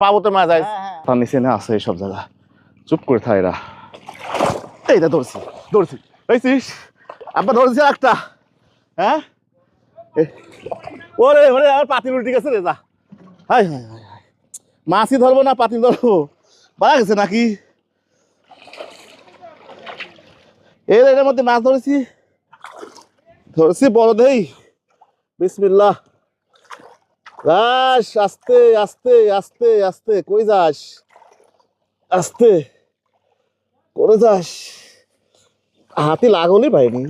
পাবো তো মাছ তার নিচে না আছে এইসব জায়গা চুপ করে থাক এরা এইটা ধরছি ধরছি পেয়েছিস আব্বা ধরছি একটা হ্যাঁ ওরে ওরে আমার পাতিল উল্টে গেছে রে যা হাই হাই হাই হাই মাছই ধরবো না পাতিল ধরবো পারা গেছে নাকি এর মধ্যে মাছ ধরেছি ধরছি বড় দেই বিসমিল্লাহ যাস আস্তে আস্তে আস্তে আস্তে কই যাস আস্তে করে যাস হাতি লাগলি পাইনি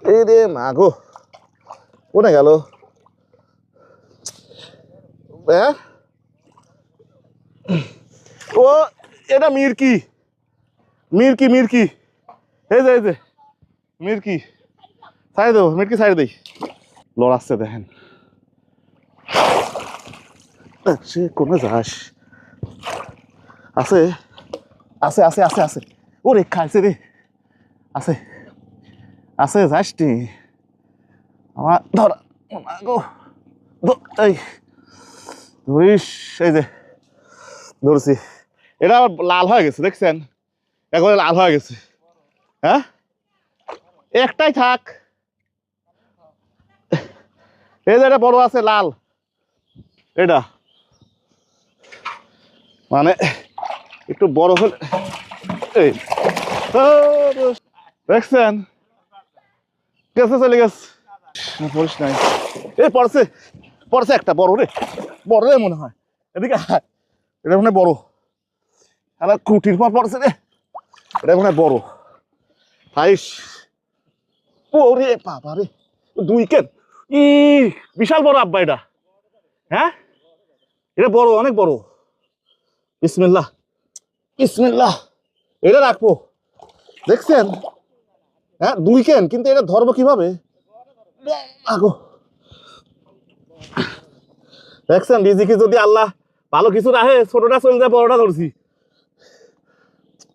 এই রে মাগো কোনে গেল হ্যাঁ ও এটা মির্কি মির্কি মির্কি এই যে মির্কি সাইড দেবো মির্কি সাইড দেই লড়াচ্ছে দেখেন সে কমে যাস আছে আছে আছে আছে আছে ওরে খাইছে রে আছে আছে যাস নি আমার ধরা গো এই ধরিস এই যে ধরছি এটা আবার লাল হয়ে গেছে দেখছেন একবারে লাল হয়ে গেছে হ্যাঁ একটাই থাক এই যে এটা বড় আছে লাল এটা মানে একটু বড় হলে এই দেখছেন গেছে চলে গেছে পড়িস নাই এই পড়ছে পড়ছে একটা বড় রে মনে হয় এদিকে এটা মনে বড় আমার কুটির পর পড়ছে রে এটা মনে বড় খাইস ওরে বাবা রে 2 কেন ই বিশাল বড় আব্বা এটা হ্যাঁ এটা বড় অনেক বড় বিসমিল্লাহ বিসমিল্লাহ এটা রাখবো দেখছেন হ্যাঁ 2 কেন কিন্তু এটা ধরবো কিভাবে আগো দেখছেন রিজিকে যদি আল্লাহ ভালো কিছু রাখে ছোটটা চলে যায় বড়টা ধরছি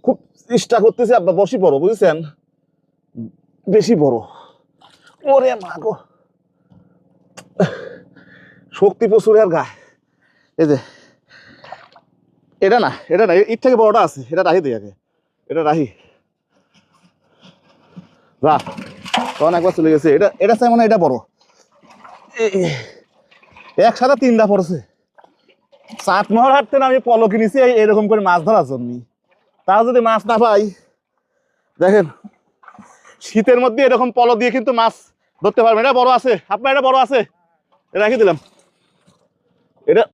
খুব চেষ্টা করতেছি আব্বা বসি বড় বুঝছেন বেশি বড় ওরে মাগো শক্তি প্রচুর আর গায়ে এই যে এটা না এর থেকে বড়টা আছে এটা রাহি দিই আগে এটা রাহি রা তখন একবার চলে গেছে এটা চাই মানে এটা বড় একসাথে 3টা পড়ছে চাটমোহর হাঁটতে না আমি পলো কিনেছি এরকম করে মাছ ধরার জন্য তাও যদি মাছ না পাই দেখেন শীতের মধ্যে এরকম পলো দিয়ে কিন্তু মাছ ধরতে পারবেন এটা বড় আছে আপনার এটা বড় আছে রাখি দিলাম এটা